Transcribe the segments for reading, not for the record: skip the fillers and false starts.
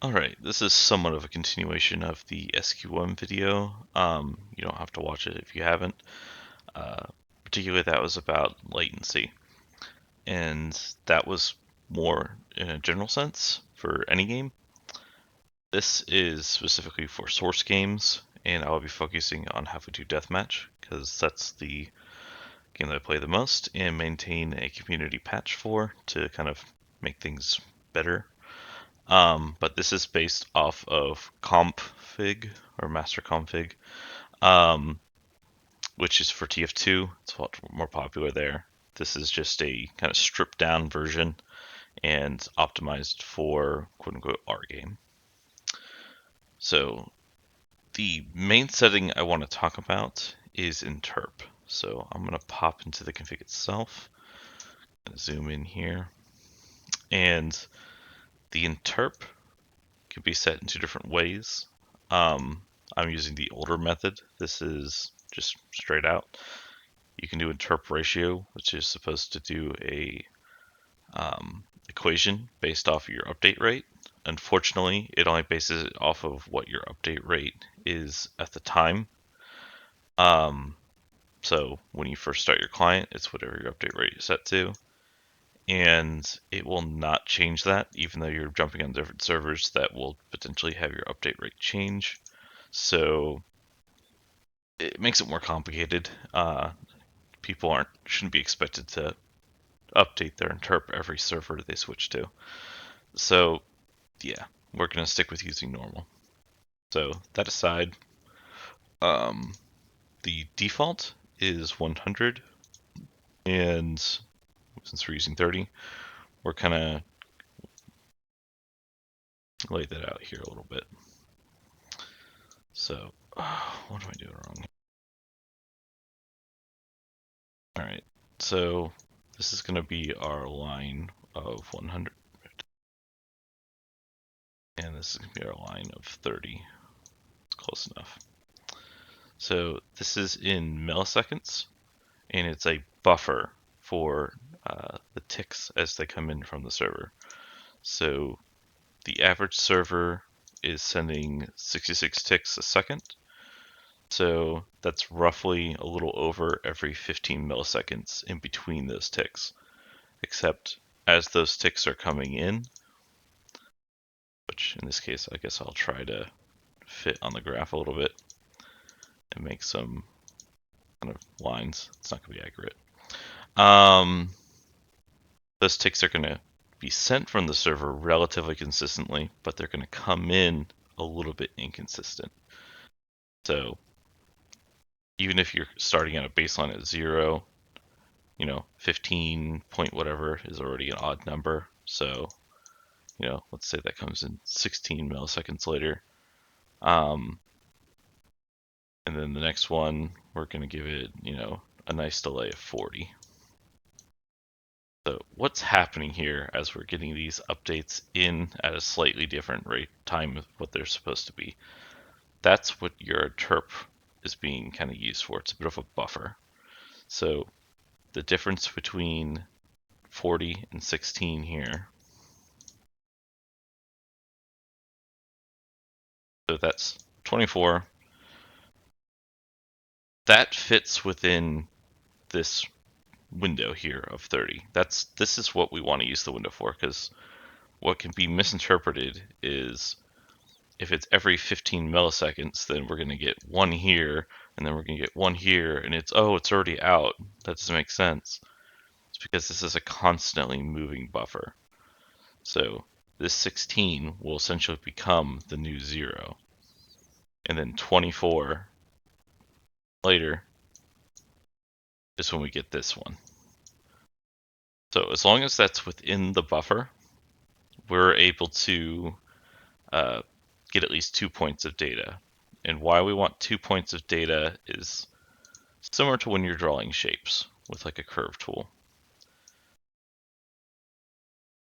Alright, this is somewhat of a continuation of the SQ1 video. You don't have to watch it if you haven't. Particularly that was about latency. And that was more in a general sense for any game. This is specifically for source games, and I'll be focusing on How to Do Deathmatch, because that's the game that I play the most and maintain a community patch for to kind of make things better. But this is based off of config or master config, um, which is for TF2. It's a lot more popular there. This is just a kind of stripped down version and optimized for quote unquote our game. So the main setting I want to talk about is interp. So I'm going to pop into the config itself, zoom in here, and the interp can be set in two different ways. I'm using the older method. This is just straight out. You can do interp ratio, which is supposed to do a equation based off of your update rate. Unfortunately, it only bases it off of what your update rate is at the time. So when you first start your client, it's whatever your update rate is set to. And it will not change that, even though you're jumping on different servers that will potentially have your update rate change. So it makes it more complicated. People shouldn't be expected to update their interp every server they switch to. So yeah, we're gonna stick with using normal. So that aside, the default is 100, and since we're using 30, we're kind of lay that out here a little bit. So what am I doing wrong? All right, so this is going to be our line of 100, and this is going to be our line of 30. It's close enough. So this is in milliseconds, and it's a buffer for the ticks as they come in from the server. So the average server is sending 66 ticks a second. So that's roughly a little over every 15 milliseconds in between those ticks. Except as those ticks are coming in, which in this case I guess I'll try to fit on the graph a little bit and make some kind of lines. It's not going to be accurate. Those ticks are going to be sent from the server relatively consistently, but they're going to come in a little bit inconsistent. So even if you're starting at a baseline at 0, 15 point whatever is already an odd number. So, let's say that comes in 16 milliseconds later. And then the next one, we're going to give it, a nice delay of 40. So what's happening here as we're getting these updates in at a slightly different rate time of what they're supposed to be? That's what your interp is being kind of used for. It's a bit of a buffer. So the difference between 40 and 16 here. So that's 24. That fits within this window here of 30. This is what we want to use the window for, because what can be misinterpreted is if it's every 15 milliseconds, then we're going to get one here, and then we're going to get one here, and it's already out. That doesn't make sense. It's because this is a constantly moving buffer. So this 16 will essentially become the new 0. And then 24 later is when we get this one. So as long as that's within the buffer, we're able to get at least 2 points of data. And why we want 2 points of data is similar to when you're drawing shapes with like a curve tool.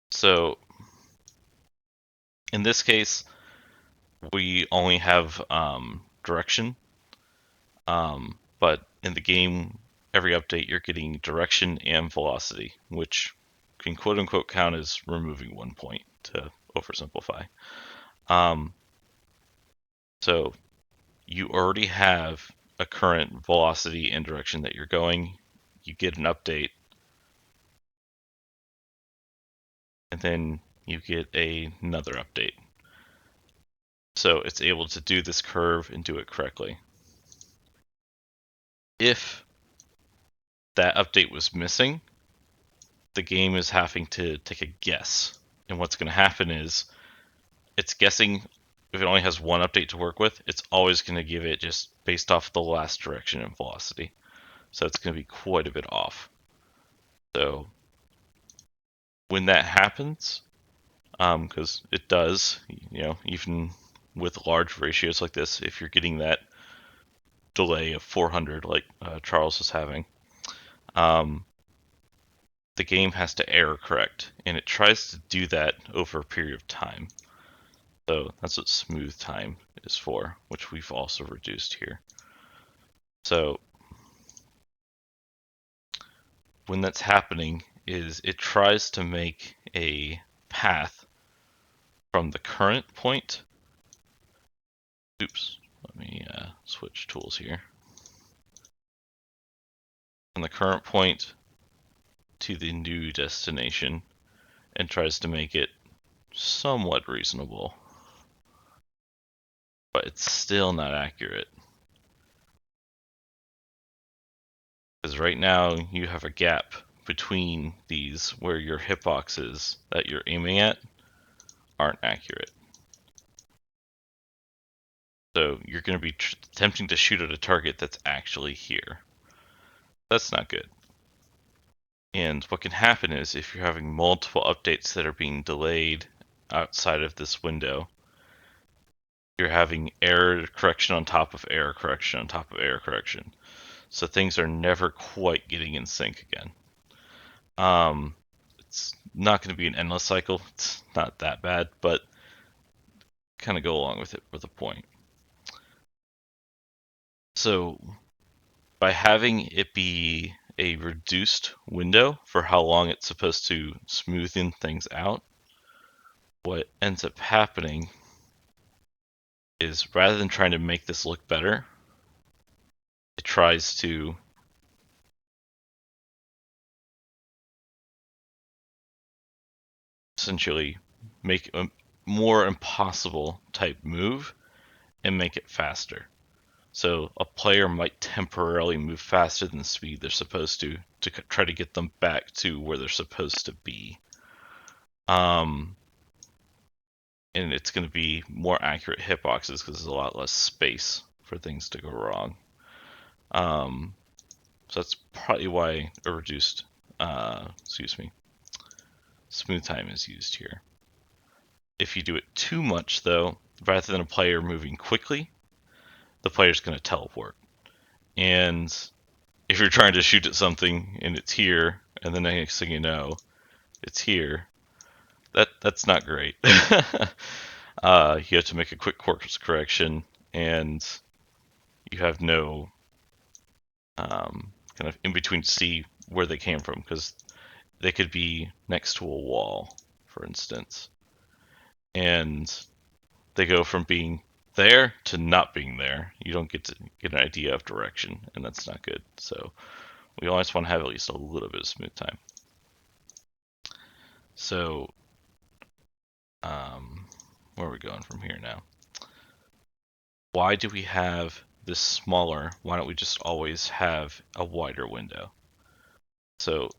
So in this case, we only have direction, but in the game, every update you're getting direction and velocity, which can quote unquote count as removing 1 point to oversimplify. Um, so you already have a current velocity and direction that you're going. You get an update, and then you get another update. So it's able to do this curve and do it correctly. If that update was missing, the game is having to take a guess. And what's going to happen is it's guessing if it only has one update to work with, it's always going to give it just based off the last direction and velocity. So it's going to be quite a bit off. So when that happens, because it does, even with large ratios like this, if you're getting that delay of 400 like Charles was having, the game has to error correct, and it tries to do that over a period of time. So that's what smooth time is for, which we've also reduced here. So when that's happening is it tries to make a path from the current point. Oops, let me switch tools here. From the current point to the new destination and tries to make it somewhat reasonable. But it's still not accurate. Because right now you have a gap between these where your hitboxes that you're aiming at aren't accurate. So you're going to be attempting to shoot at a target that's actually here. That's not good. And what can happen is if you're having multiple updates that are being delayed outside of this window, you're having error correction on top of error correction on top of error correction. So things are never quite getting in sync again. It's not going to be an endless cycle. It's not that bad, but kind of go along with it for the point. So by having it be a reduced window for how long it's supposed to smoothen things out, what ends up happening is rather than trying to make this look better, it tries to essentially make a more impossible type move and make it faster. So a player might temporarily move faster than the speed they're supposed to try to get them back to where they're supposed to be. And it's going to be more accurate hitboxes because there's a lot less space for things to go wrong. So that's probably why a reduced, smooth time is used here. If you do it too much, though, rather than a player moving quickly, the player's going to teleport. And if you're trying to shoot at something and it's here, and the next thing you know, it's here, that's not great. You have to make a quick course correction, and you have no kind of in between to see where they came from, because they could be next to a wall, for instance, and they go from being there to not being there. You don't get to get an idea of direction, and that's not good. So we always want to have at least a little bit of smooth time. So where are we going from here now? Why do we have this smaller? Why don't we just always have a wider window? So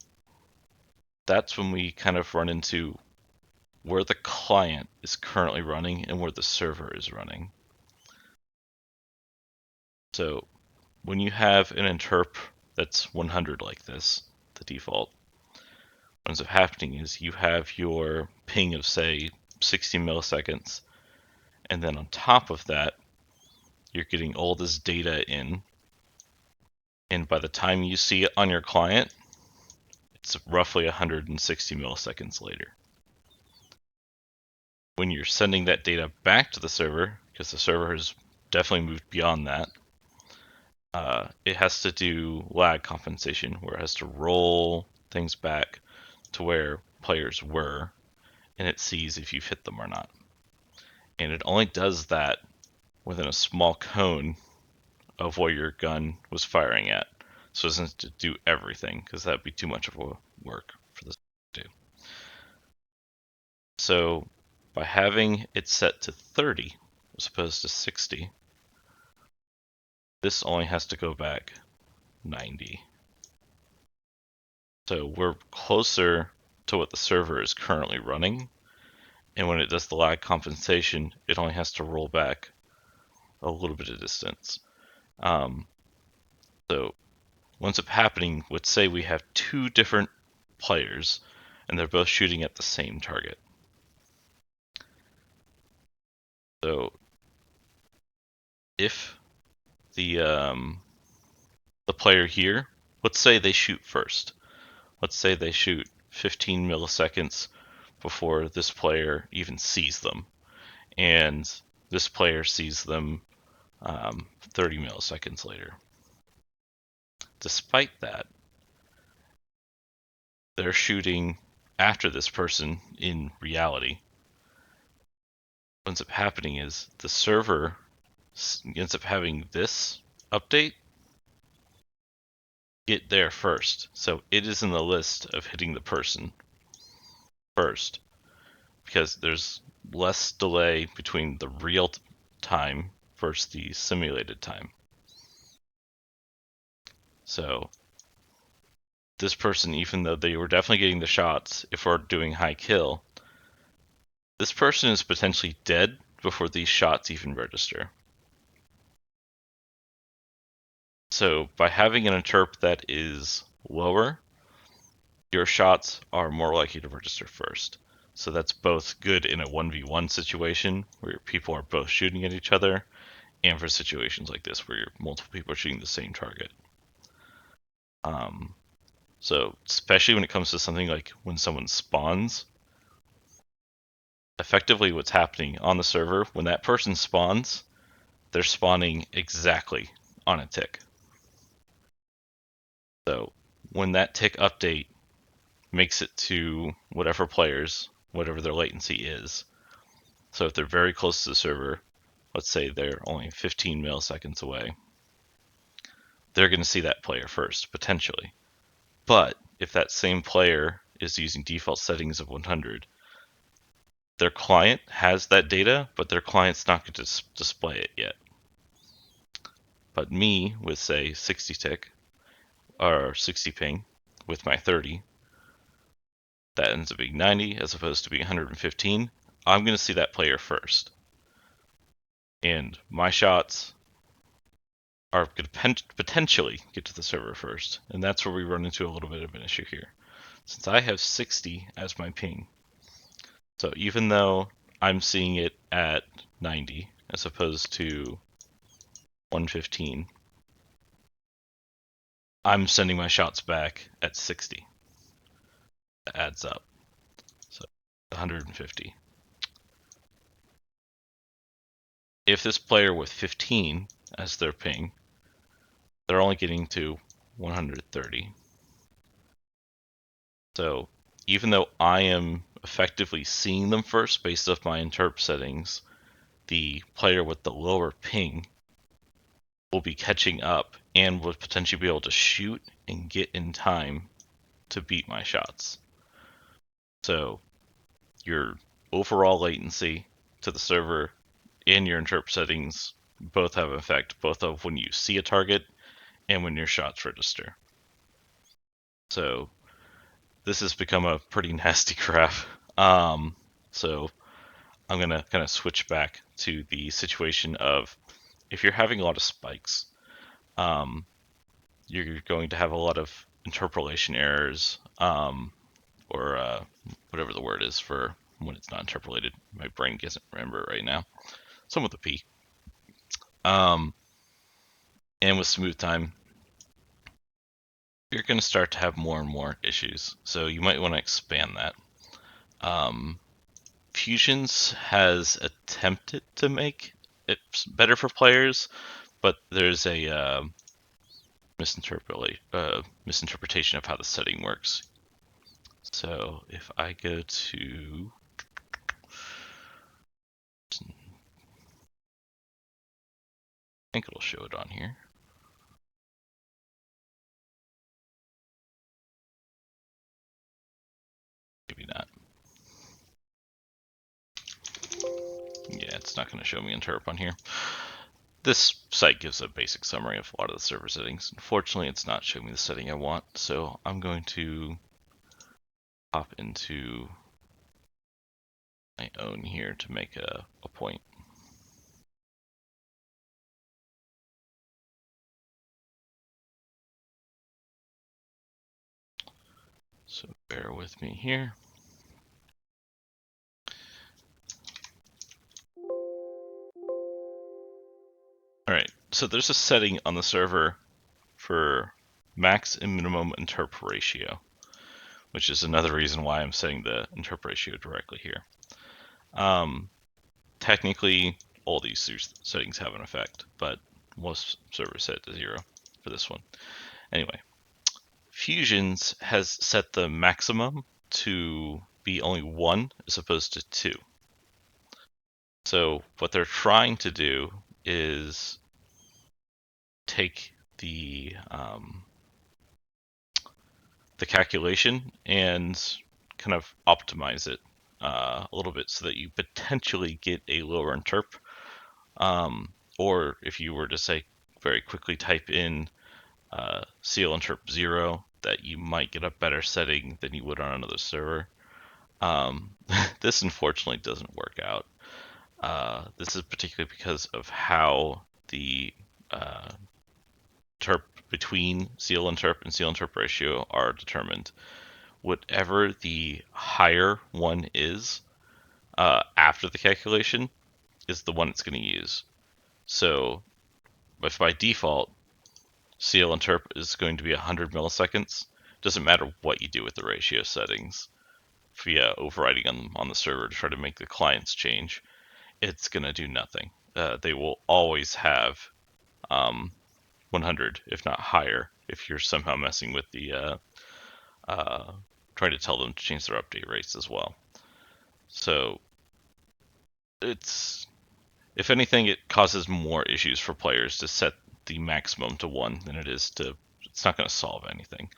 that's when we kind of run into where the client is currently running and where the server is running. So when you have an interp that's 100 like this, the default, what ends up happening is you have your ping of, say, 60 milliseconds, and then on top of that, you're getting all this data in, and by the time you see it on your client, it's roughly 160 milliseconds later. When you're sending that data back to the server, because the server has definitely moved beyond that, it has to do lag compensation, where it has to roll things back to where players were, and it sees if you've hit them or not. And it only does that within a small cone of where your gun was firing at. So it doesn't do everything, because that'd be too much of a work for this to do. So by having it set to 30 as opposed to 60, this only has to go back 90. So we're closer to what the server is currently running, and when it does the lag compensation, it only has to roll back a little bit of distance. So what's up happening, let's say we have two different players and they're both shooting at the same target. So if the player here, let's say they shoot first. Let's say they shoot 15 milliseconds before this player even sees them, and this player sees them 30 milliseconds later. Despite that, they're shooting after this person in reality. What ends up happening is the server ends up having this update get there first. So it is in the list of hitting the person first, because there's less delay between the real time versus the simulated time. So this person, even though they were definitely getting the shots, if we're doing high kill, this person is potentially dead before these shots even register. So by having an interp that is lower, your shots are more likely to register first. So that's both good in a 1v1 situation where people are both shooting at each other, and for situations like this where multiple people are shooting the same target. So especially when it comes to something like when someone spawns, effectively what's happening on the server, when that person spawns, they're spawning exactly on a tick. So when that tick update makes it to whatever players, whatever their latency is, so if they're very close to the server, let's say they're only 15 milliseconds away, they're going to see that player first, potentially. But if that same player is using default settings of 100, their client has that data, but their client's not going to display it yet. But me, with say 60 tick, or 60 ping, with my 30, that ends up being 90 as opposed to being 115, I'm going to see that player first. And my shots are going to potentially get to the server first. And that's where we run into a little bit of an issue here. Since I have 60 as my ping, so even though I'm seeing it at 90 as opposed to 115, I'm sending my shots back at 60. That adds up. So 150. If this player with 15 as their ping, they're only getting to 130. So even though I am effectively seeing them first based off my interp settings, the player with the lower ping will be catching up and would potentially be able to shoot and get in time to beat my shots. So your overall latency to the server and your interp settings both have an effect, both of when you see a target and when your shots register. So this has become a pretty nasty graph. So I'm going to kind of switch back to the situation of if you're having a lot of spikes, you're going to have a lot of interpolation errors, or whatever the word is for when it's not interpolated. My brain doesn't remember it right now. Some with a P. And with smooth time, you're going to start to have more and more issues. So you might want to expand that. Fusions has attempted to make it better for players, but there's a misinterpretation of how the setting works. So if I go to think it'll show it on here. Maybe not. Yeah, it's not going to show me interp on here. This site gives a basic summary of a lot of the server settings. Unfortunately, it's not showing me the setting I want, so I'm going to hop into my own here to make a point. So bear with me here. All right, so there's a setting on the server for max and minimum interp ratio, which is another reason why I'm setting the interp ratio directly here. Technically, all these settings have an effect, but most servers set it to 0 for this one. Anyway, Fusions has set the maximum to be only 1 as opposed to 2. So what they're trying to do is take the calculation and kind of optimize it a little bit so that you potentially get a lower interp. Or if you were to say very quickly type in CL interp 0, that you might get a better setting than you would on another server. This unfortunately doesn't work out. This is particularly because of how the interp between CL interp and CL interp ratio are determined. Whatever the higher one is after the calculation is the one it's going to use. So if by default CL interp is going to be 100 milliseconds, doesn't matter what you do with the ratio settings via overriding on the server to try to make the clients change, it's going to do nothing. They will always have 100, if not higher, if you're somehow messing with the trying to tell them to change their update rates as well. So it's, if anything, it causes more issues for players to set the maximum to 1 than it is to. It's not going to solve anything.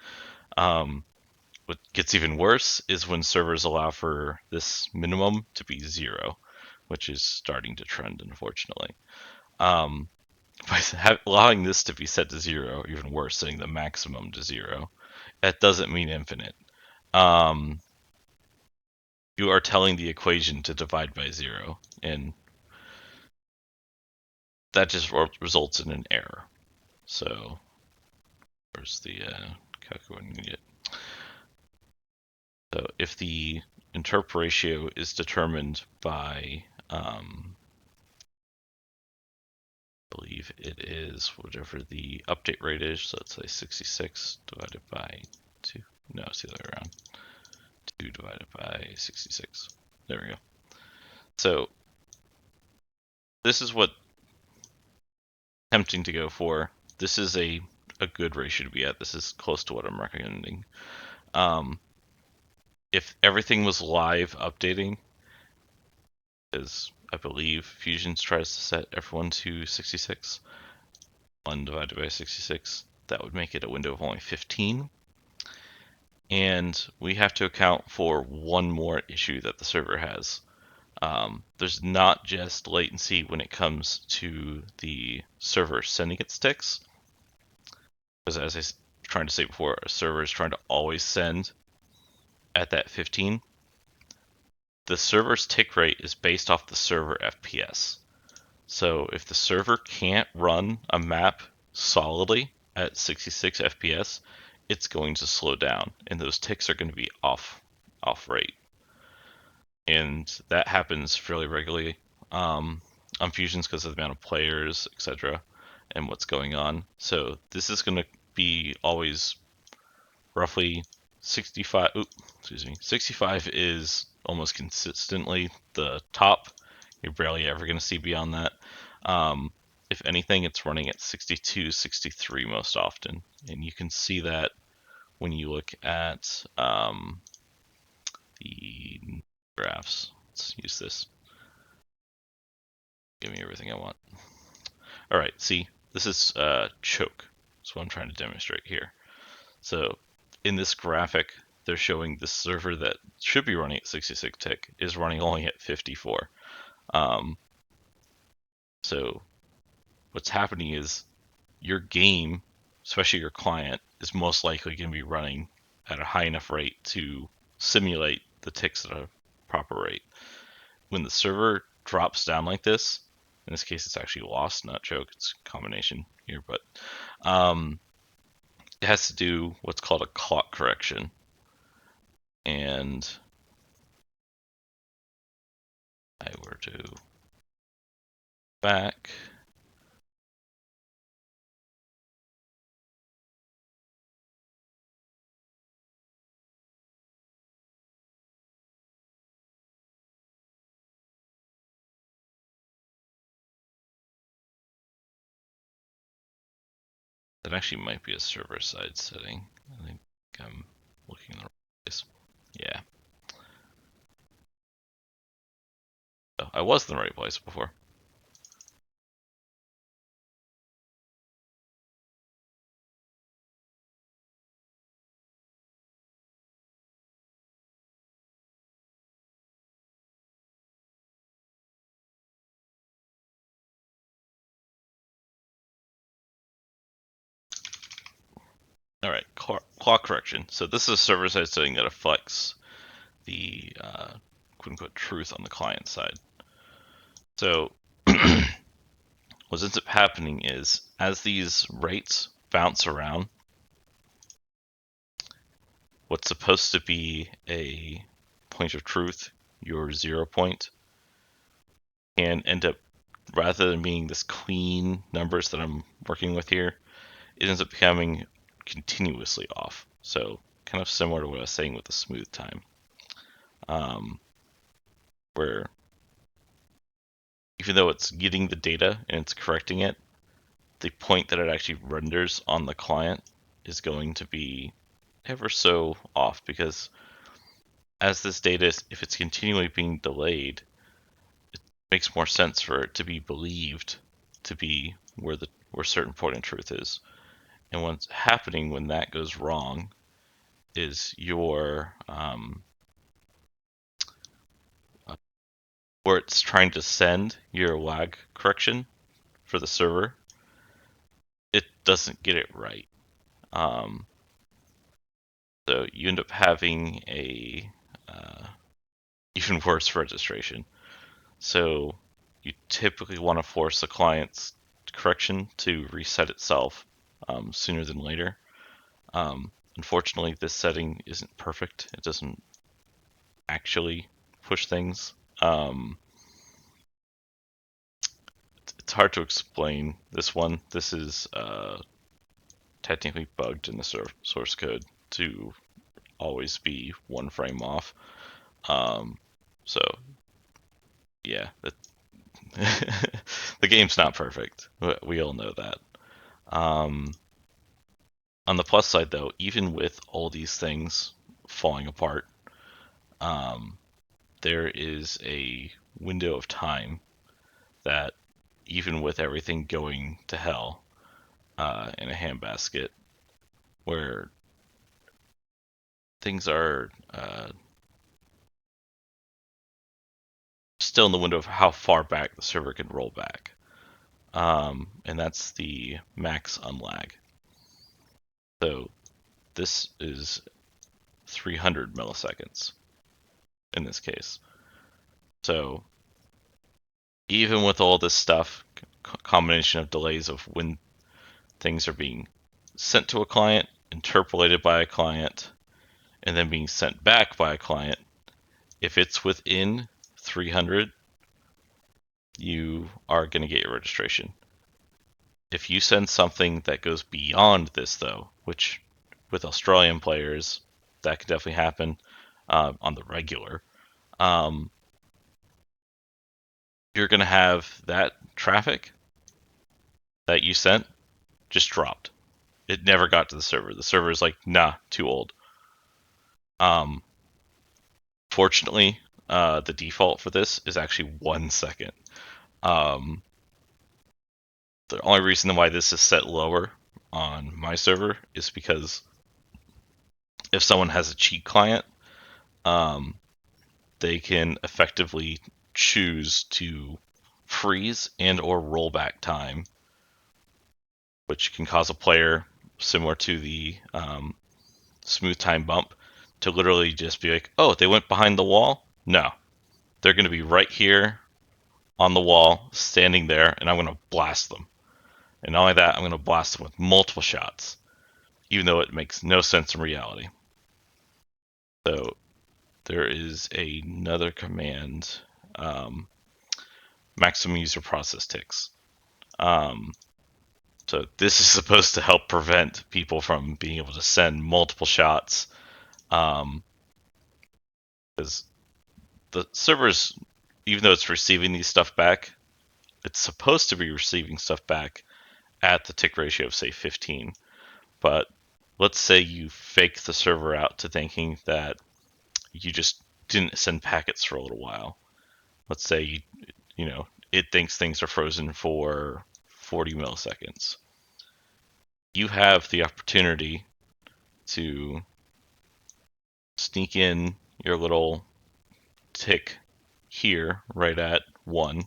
What gets even worse is when servers allow for this minimum to be 0, which is starting to trend, unfortunately. By allowing this to be set to 0, even worse, setting the maximum to 0, that doesn't mean infinite. You are telling the equation to divide by 0, and that just results in an error. So, where's the calculating it? So, if the interp ratio is determined by, I believe it is whatever the update rate is. So let's say 66 divided by 2. No, it's the other way around. 2 divided by 66. There we go. So this is what I'm tempting to go for. This is a good ratio to be at. This is close to what I'm recommending. If everything was live updating, as I believe Fusions tries to set everyone to 66, 1 divided by 66, that would make it a window of only 15. And we have to account for one more issue that the server has. There's not just latency when it comes to the server sending its ticks, because as I was trying to say before, a server is trying to always send at that 15. The server's tick rate is based off the server FPS. So if the server can't run a map solidly at 66 FPS, it's going to slow down, and those ticks are going to be off rate. And that happens fairly regularly on Fusions because of the amount of players, etc., and what's going on. So this is going to be always roughly 65. Excuse me. 65 is almost consistently the top. You're barely ever going to see beyond that. If anything, it's running at 62, 63 most often, and you can see that when you look at the graphs. Let's use this. Give me everything I want. All right, see, this is choke. That's what I'm trying to demonstrate here. So in this graphic, they're showing the server that should be running at 66 tick is running only at 54. Um, so what's happening is your game, especially your client, is most likely going to be running at a high enough rate to simulate the ticks at a proper rate. When the server drops down like this, in this case it's actually lost, not choke, it's a combination here, but it has to do what's called a clock correction. And I were to back, that actually might be a server side setting. I think I'm looking in the right place. Yeah. Oh, I was in the right place before. All right, clock correction. So this is a server-side setting that affects the quote-unquote truth on the client side. So what ends up happening is as these rates bounce around, what's supposed to be a point of truth, your 0 point, can end up, rather than being this clean numbers that I'm working with here, it ends up becoming continuously off. So kind of similar to what I was saying with the smooth time, where even though it's getting the data and it's correcting it, the point that it actually renders on the client is going to be ever so off, because as this data, if it's continually being delayed, it makes more sense for it to be believed to be where certain point of truth is. And what's happening when that goes wrong is your where it's trying to send your lag correction for the server, it doesn't get it right. So you end up having a even worse registration. So you typically want to force the client's correction to reset itself sooner than later. Unfortunately, this setting isn't perfect. It doesn't actually push things. It's hard to explain this one. This is technically bugged in the source code to always be one frame off. So yeah, the game's not perfect. We all know that. Um, on the plus side, though, even with all these things falling apart, um, there is a window of time that, even with everything going to hell in a handbasket, where things are still in the window of how far back the server can roll back. And that's the max unlag. So this is 300 milliseconds in this case. So even with all this stuff, combination of delays of when things are being sent to a client, interpolated by a client, and then being sent back by a client, if it's within 300, you are going to get your registration. If you send something that goes beyond this, though, which with Australian players, that could definitely happen on the regular, um, you're going to have that traffic that you sent just dropped. It never got to the server. The server is like, nah, too old. Um, Fortunately, the default for this is actually 1 second. Um, the only reason why this is set lower on my server is because if someone has a cheat client, um, they can effectively choose to freeze and or rollback time, which can cause a player, similar to the smooth time bump, to literally just be like, oh, they went behind the wall? No. They're going to be right here on the wall, standing there, and I'm going to blast them. And not only that, I'm going to blast them with multiple shots, even though it makes no sense in reality. So there is another command, maximum user process ticks. So this is supposed to help prevent people from being able to send multiple shots, because the server's, even though it's receiving these stuff back, it's supposed to be receiving stuff back at the tick ratio of say 15. But let's say you fake the server out to thinking that you just didn't send packets for a little while. Let's say it thinks things are frozen for 40 milliseconds. You have the opportunity to sneak in your little tick here right at 1,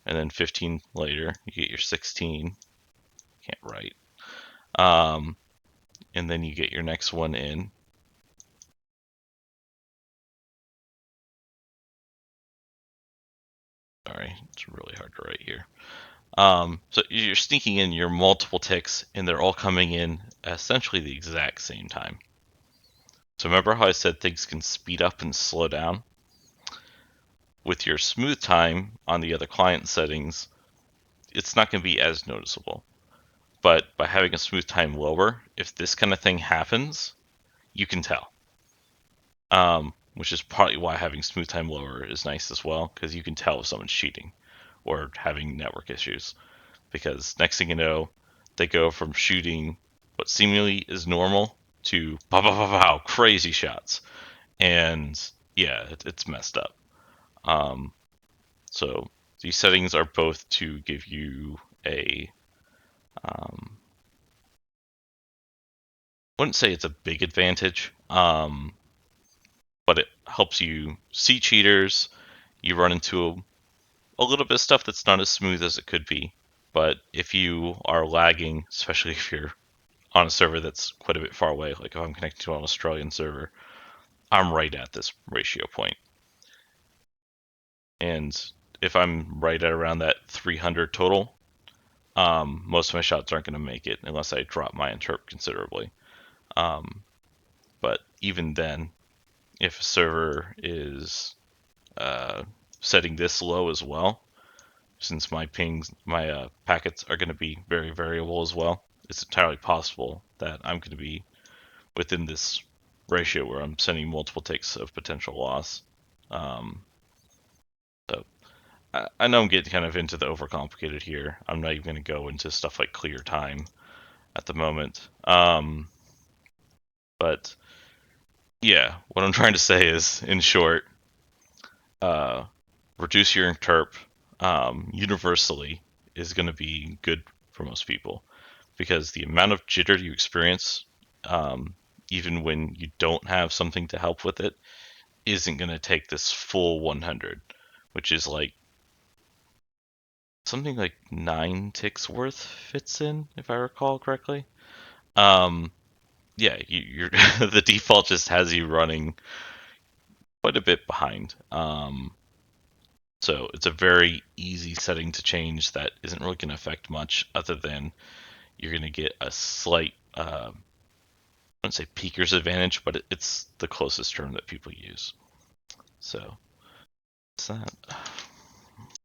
and then 15 later you get your 16. Can't write. And then you get your next one in. Sorry, it's really hard to write here. So you're sneaking in your multiple ticks, and they're all coming in essentially the exact same time. So remember how I said things can speed up and slow down? With your smooth time on the other client settings, it's not going to be as noticeable. But by having a smooth time lower, if this kind of thing happens, you can tell. Which is partly why having smooth time lower is nice as well, because you can tell if someone's cheating or having network issues. Because next thing you know, they go from shooting what seemingly is normal to pow, pow, pow, pow, crazy shots. And yeah, it's messed up. So these settings are both to give you a, wouldn't say it's a big advantage, but it helps you see cheaters. You run into a little bit of stuff that's not as smooth as it could be. But if you are lagging, especially if you're on a server that's quite a bit far away, like if I'm connected to an Australian server, I'm right at this ratio point. And if I'm right at around that 300 total, most of my shots aren't going to make it unless I drop my interp considerably. But even then, if a server is setting this low as well, since my packets are going to be very variable as well, it's entirely possible that I'm going to be within this ratio where I'm sending multiple ticks of potential loss. So I know I'm getting kind of into the overcomplicated here. I'm not even going to go into stuff like clear time at the moment. But yeah, what I'm trying to say is, in short, reduce your interp universally is going to be good for most people, because the amount of jitter you experience, even when you don't have something to help with it, isn't going to take this full 100, which is like something like 9 ticks worth fits in, if I recall correctly. Yeah, you're the default just has you running quite a bit behind. So it's a very easy setting to change that isn't really going to affect much, other than you're going to get a slight, I wouldn't say peaker's advantage, but it's the closest term that people use. So that's that.